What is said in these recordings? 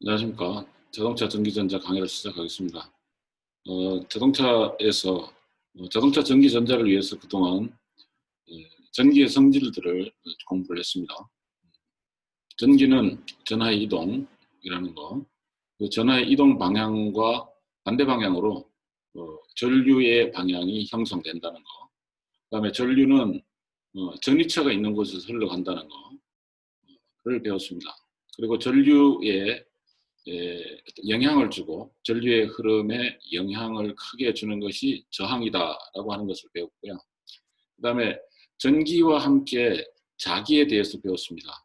안녕하십니까. 자동차 전기전자 강의를 시작하겠습니다. 자동차에서 자동차 전기전자를 위해서 그동안 전기의 성질들을 공부를 했습니다. 전기는 전하의 이동이라는 거, 그 전하의 이동 방향과 반대 방향으로 전류의 방향이 형성된다는 거, 그 다음에 전류는 전위처가 있는 곳에서 흘러간다는 거를 배웠습니다. 그리고 전류에 영향을 주고 전류의 흐름에 영향을 크게 주는 것이 저항이다라고 하는 것을 배웠고요. 그 다음에 전기와 함께 자기에 대해서 배웠습니다.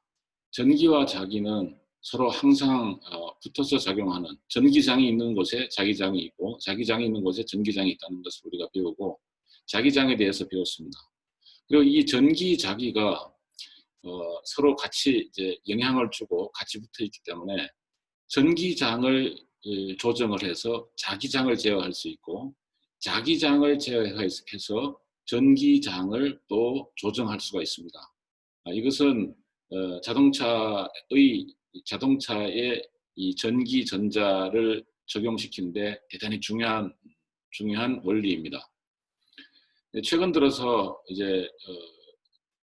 전기와 자기는 서로 항상 붙어서 작용하는, 전기장이 있는 곳에 자기장이 있고 자기장이 있는 곳에 전기장이 있다는 것을 우리가 배우고 자기장에 대해서 배웠습니다. 그리고 이 전기 자기가 서로 같이 이제 영향을 주고 같이 붙어 있기 때문에 전기장을 조정을 해서 자기장을 제어할 수 있고 자기장을 제어해서 전기장을 또 조정할 수가 있습니다. 이것은 자동차의 이 전기 전자를 적용시키는데 대단히 중요한 원리입니다. 최근 들어서 이제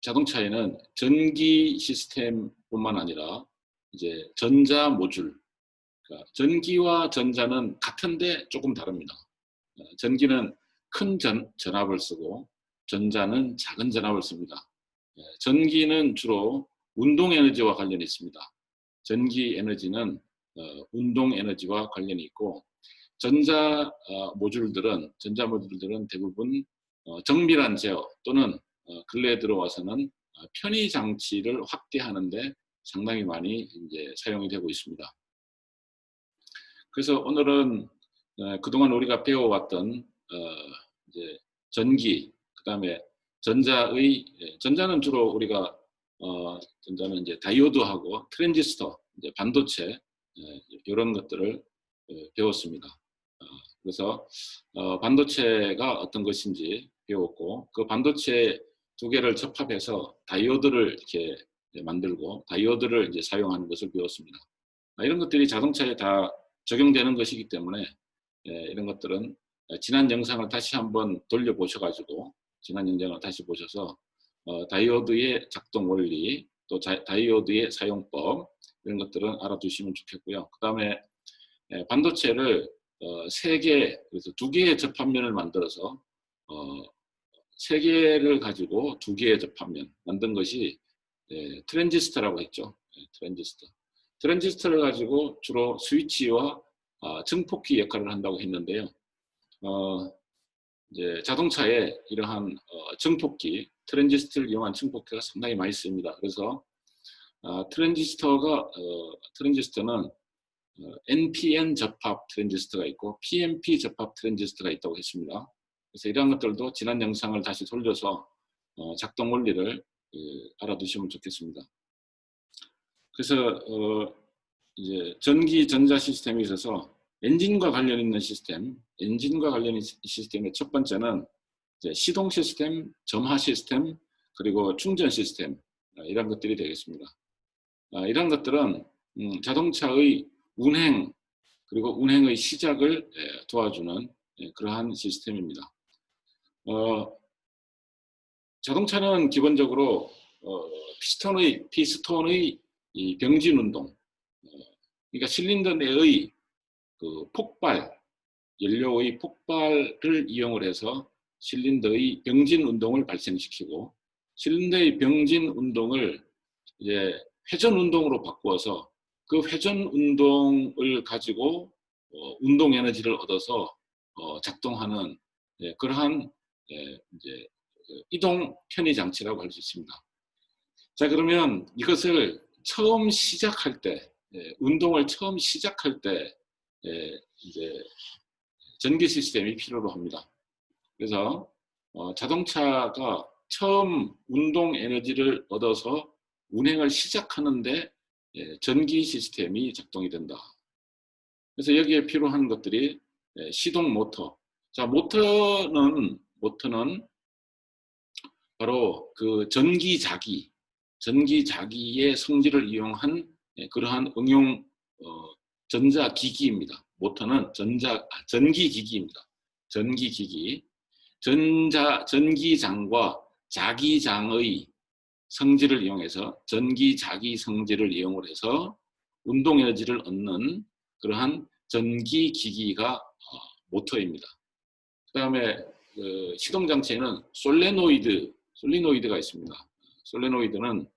자동차에는 전기 시스템뿐만 아니라 이제 전자 모듈, 그러니까 전기와 전자는 같은데 조금 다릅니다. 전기는 큰 전압을 쓰고 전자는 작은 전압을 씁니다. 전기는 주로 운동 에너지와 관련이 있습니다. 전기 에너지는 운동 에너지와 관련이 있고 전자 모듈들은 대부분 정밀한 제어 또는 근래에 들어와서는 편의 장치를 확대하는데 상당히 많이 이제 사용이 되고 있습니다. 그래서 오늘은 그동안 우리가 배워왔던 이제 전기, 그다음에 전자는 주로 우리가 전자는 이제 다이오드하고 트랜지스터, 이제 반도체 이런 것들을 배웠습니다. 그래서 반도체가 어떤 것인지 배웠고 그 반도체 두 개를 접합해서 다이오드를 이렇게 만들고 다이오드를 이제 사용하는 것을 배웠습니다. 이런 것들이 자동차에 다 적용되는 것이기 때문에 이런 것들은 지난 영상을 다시 한번 돌려보셔가지고 지난 영상을 다시 보셔서 다이오드의 작동 원리 또 다이오드의 사용법 이런 것들은 알아두시면 좋겠고요. 그 다음에 반도체를 세 개, 그래서 두 개의 접합면을 만들어서 세 개를 가지고 두 개의 접합면 만든 것이 트랜지스터라고 했죠. 트랜지스터를 가지고 주로 스위치와 증폭기 역할을 한다고 했는데요. 이제 자동차에 이러한 트랜지스터를 이용한 증폭기가 상당히 많이 쓰입니다. 그래서 트랜지스터는 NPN 접합 트랜지스터가 있고 PNP 접합 트랜지스터가 있다고 했습니다. 그래서 이런 것들도 지난 영상을 다시 돌려서 작동 원리를 알아두시면 좋겠습니다. 그래서 이제 전기 전자 시스템에 있어서 엔진과 관련 있는 시스템의 첫 번째는 이제 시동 시스템, 점화 시스템, 그리고 충전 시스템 이런 것들이 되겠습니다. 이런 것들은 자동차의 운행 그리고 운행의 시작을 도와주는 그러한 시스템입니다. 자동차는 기본적으로 피스톤의 이 병진 운동, 그러니까 실린더 내의 그 연료의 폭발을 이용을 해서 실린더의 병진 운동을 발생시키고 실린더의 병진 운동을 이제 회전 운동으로 바꾸어서 그 회전 운동을 가지고 운동 에너지를 얻어서 작동하는 그러한 이제 이동 편의 장치라고 할 수 있습니다. 자, 그러면 이것을 처음 시작할 때, 운동을 처음 시작할 때 이제 전기 시스템이 필요로 합니다. 그래서 자동차가 처음 운동 에너지를 얻어서 운행을 시작하는데 전기 시스템이 작동이 된다. 그래서 여기에 필요한 것들이 시동 모터. 자, 모터는 바로 그 전기자기의 성질을 이용한 그러한 응용 전자기기입니다. 모터는 전기기기입니다. 전기기기. 전기장과 자기장의 성질을 이용해서 전기자기 성질을 이용을 해서 운동 에너지를 얻는 그러한 전기기기가 모터입니다. 그 다음에 시동 장치에는 솔리노이드가 있습니다. 솔리노이드는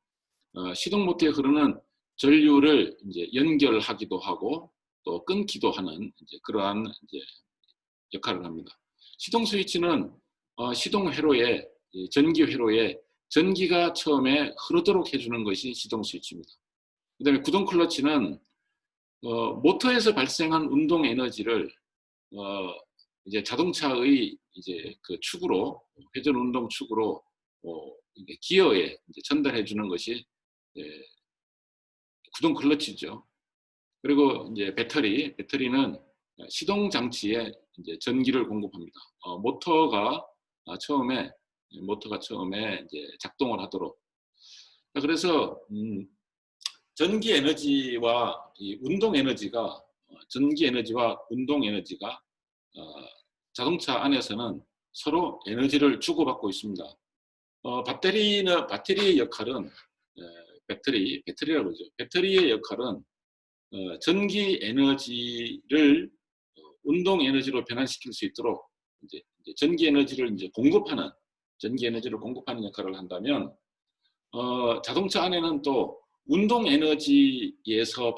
시동 모터에 흐르는 전류를 이제 연결하기도 하고 또 끊기도 하는 이제 그러한 이제 역할을 합니다. 시동 스위치는 시동 회로에 전기 회로에 전기가 처음에 흐르도록 해주는 것이 시동 스위치입니다. 그다음에 구동 클러치는 모터에서 발생한 운동 에너지를 이제 자동차의 이제 그 축으로 회전 운동 축으로 기어에 이제 전달해 주는 것이 구동 클러치죠. 그리고 이제 배터리는 시동 장치에 이제 전기를 공급합니다. 모터가 처음에 이제 작동을 하도록. 그래서 전기 에너지와 이 운동 에너지가 자동차 안에서는 서로 에너지를 주고받고 있습니다. 배터리의 역할은 배터리라고 그러죠. 배터리의 역할은 전기 에너지를 운동 에너지로 변환시킬 수 있도록 이제 전기 에너지를 공급하는 역할을 한다면 자동차 안에는 또 운동 에너지를 통해서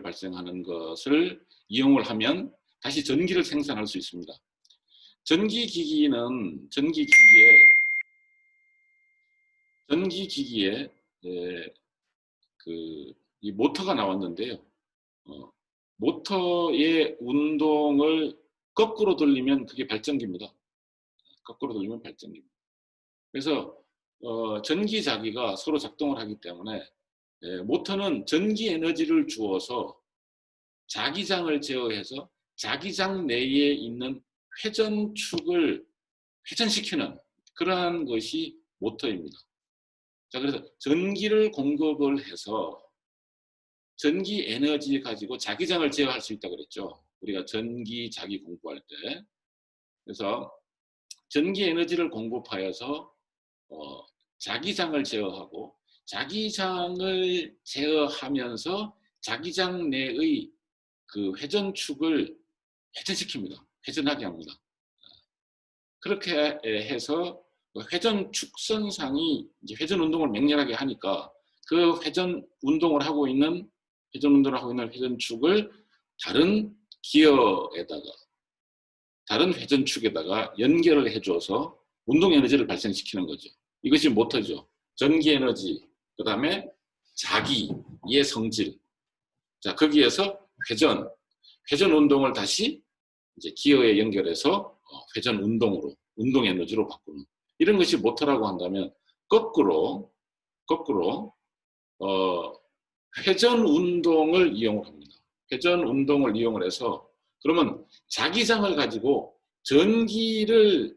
발생하는 것을 이용을 하면 다시 전기를 생산할 수 있습니다. 전기기기에 이 모터가 나왔는데요. 모터의 운동을 거꾸로 돌리면 그게 발전기입니다. 그래서 전기자기가 서로 작동을 하기 때문에 모터는 전기 에너지를 주어서 자기장을 제어해서 자기장 내에 있는 회전축을 회전시키는 그러한 것이 모터입니다. 자, 그래서 전기를 공급을 해서 전기 에너지 가지고 자기장을 제어할 수 있다고 그랬죠. 우리가 전기자기 공부할 때. 그래서 전기 에너지를 공급하여서 자기장을 제어하고 자기장을 제어하면서 자기장 내의 그 회전축을 회전시킵니다. 회전하게 합니다. 그렇게 해서 회전 축선상이 이제 회전 운동을 맹렬하게 하니까 그 회전 운동을 하고 있는 회전축을 다른 회전축에다가 연결을 해줘서 운동 에너지를 발생시키는 거죠. 이것이 모터죠. 전기 에너지, 그 다음에 자기의 성질. 자, 거기에서 회전 운동을 다시 이제 기어에 연결해서 회전 운동 에너지로 바꾸는 이런 것이 모터라고 한다면 거꾸로 회전 운동을 이용을 합니다. 회전 운동을 이용을 해서 그러면 자기장을 가지고 전기장을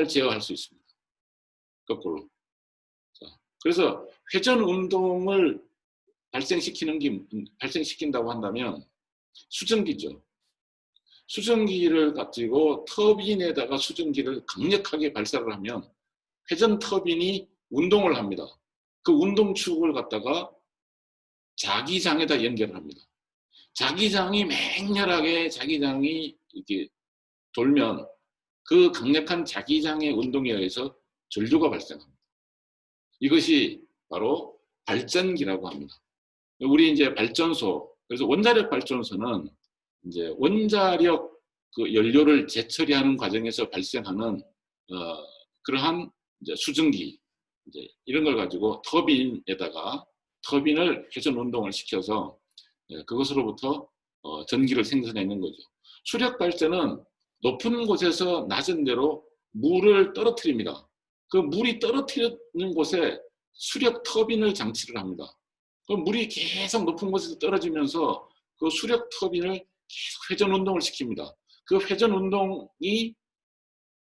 제어할 수 있습니다. 거꾸로. 자, 그래서 회전 운동을 발생시킨다고 한다면 수증기죠. 수증기를 가지고 터빈에다가 수증기를 강력하게 발사를 하면 회전 터빈이 운동을 합니다. 그 운동축을 갖다가 자기장에다 연결을 합니다. 자기장이 맹렬하게 이렇게 돌면 그 강력한 자기장의 운동에 의해서 전류가 발생합니다. 이것이 바로 발전기라고 합니다. 우리 이제 발전소, 그래서 원자력 발전소는 이제 원자력 그 연료를 재처리하는 과정에서 발생하는 그러한 이제 수증기 이제 이런 걸 가지고 터빈을 회전 운동을 시켜서 그것으로부터 전기를 생산해내는 거죠. 수력 발전은 높은 곳에서 낮은 데로 물을 떨어뜨립니다. 그 물이 떨어뜨리는 곳에 수력 터빈을 장치를 합니다. 그 물이 계속 높은 곳에서 떨어지면서 그 수력 터빈을 계속 회전 운동을 시킵니다. 그 회전 운동이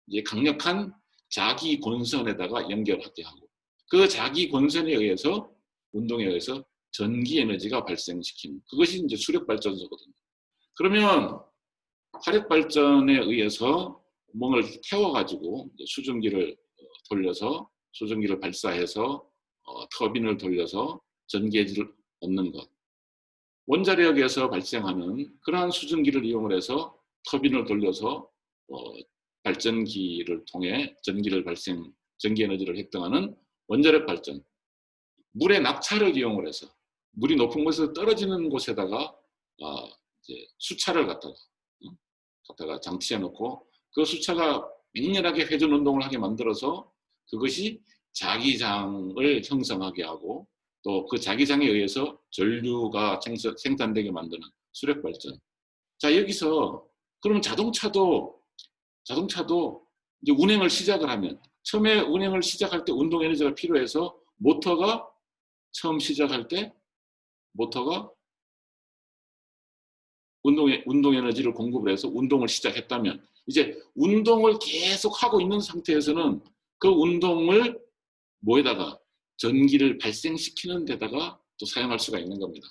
이제 강력한 자기 본선에다가 연결하게 하고 그 자기 본선에 의해서 운동에 의해서 전기 에너지가 발생시키는 그것이 이제 수력 발전소거든요. 그러면 화력 발전에 의해서 뭔가를 태워가지고 수증기를 돌려서 수증기를 발사해서 터빈을 돌려서 전기를 얻는 것. 원자력에서 발생하는 그러한 수증기를 이용을 해서 터빈을 돌려서 발전기를 통해 전기 에너지를 획득하는 원자력 발전. 물의 낙차를 이용을 해서 물이 높은 곳에서 떨어지는 곳에다가 이제 수차를 갖다가 장치해 놓고 그 수차가 맹렬하게 회전 운동을 하게 만들어서 그것이 자기장을 형성하게 하고 또 그 자기장에 의해서 전류가 생산되게 만드는 수력 발전. 자, 여기서 그러면 자동차도 이제 운행을 시작을 하면 처음에 운행을 시작할 때 운동 에너지가 필요해서 모터가 처음 시작할 때 모터가 운동 에너지를 공급을 해서 운동을 시작했다면 이제 운동을 계속 하고 있는 상태에서는 그 운동을 뭐에다가 전기를 발생시키는 데다가 또 사용할 수가 있는 겁니다.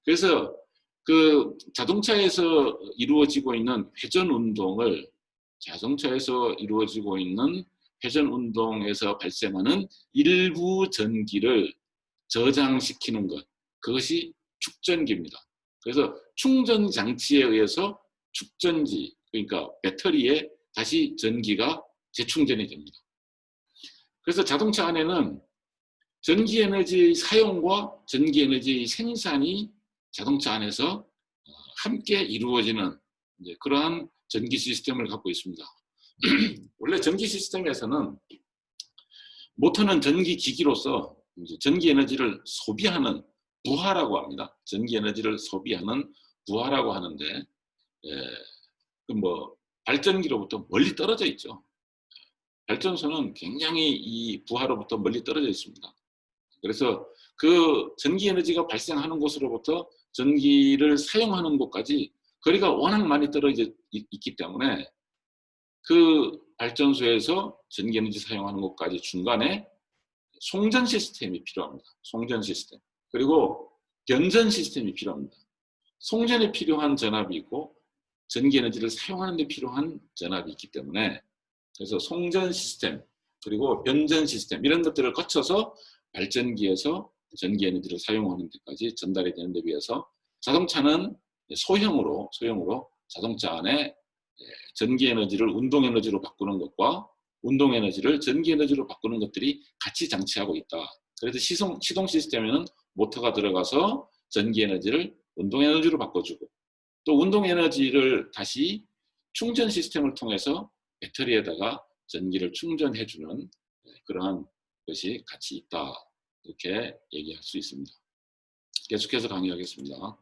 그래서 그 자동차에서 이루어지고 있는 회전 운동을 자동차에서 이루어지고 있는 회전 운동에서 발생하는 일부 전기를 저장시키는 것, 그것이 축전기입니다. 그래서 충전 장치에 의해서 축전지, 그러니까 배터리에 다시 전기가 재충전이 됩니다. 그래서 자동차 안에는 전기 에너지 사용과 전기 에너지 생산이 자동차 안에서 함께 이루어지는 그러한 전기 시스템을 갖고 있습니다. 원래 전기 시스템에서는 모터는 전기 기기로서 전기 에너지를 소비하는 부하라고 합니다. 전기 에너지를 소비하는 부하라고 하는데, 뭐 발전기로부터 멀리 떨어져 있죠. 발전소는 굉장히 이 부하로부터 멀리 떨어져 있습니다. 그래서 그 전기 에너지가 발생하는 곳으로부터 전기를 사용하는 곳까지 거리가 워낙 많이 떨어져 있기 때문에 그 발전소에서 전기 에너지 사용하는 곳까지 중간에 송전 시스템이 필요합니다. 송전 시스템. 그리고 변전 시스템이 필요합니다. 송전에 필요한 전압이 있고 전기 에너지를 사용하는 데 필요한 전압이 있기 때문에 그래서 송전 시스템 그리고 변전 시스템 이런 것들을 거쳐서 발전기에서 전기 에너지를 사용하는 데까지 전달이 되는 데 비해서 자동차는 소형으로 자동차 안에 전기 에너지를 운동 에너지로 바꾸는 것과 운동 에너지를 전기 에너지로 바꾸는 것들이 같이 장치하고 있다. 그래서 시동 시스템에는 모터가 들어가서 전기 에너지를 운동 에너지로 바꿔주고 또 운동 에너지를 다시 충전 시스템을 통해서 배터리에다가 전기를 충전해주는 그러한 것이 같이 있다. 이렇게 얘기할 수 있습니다. 계속해서 강의하겠습니다.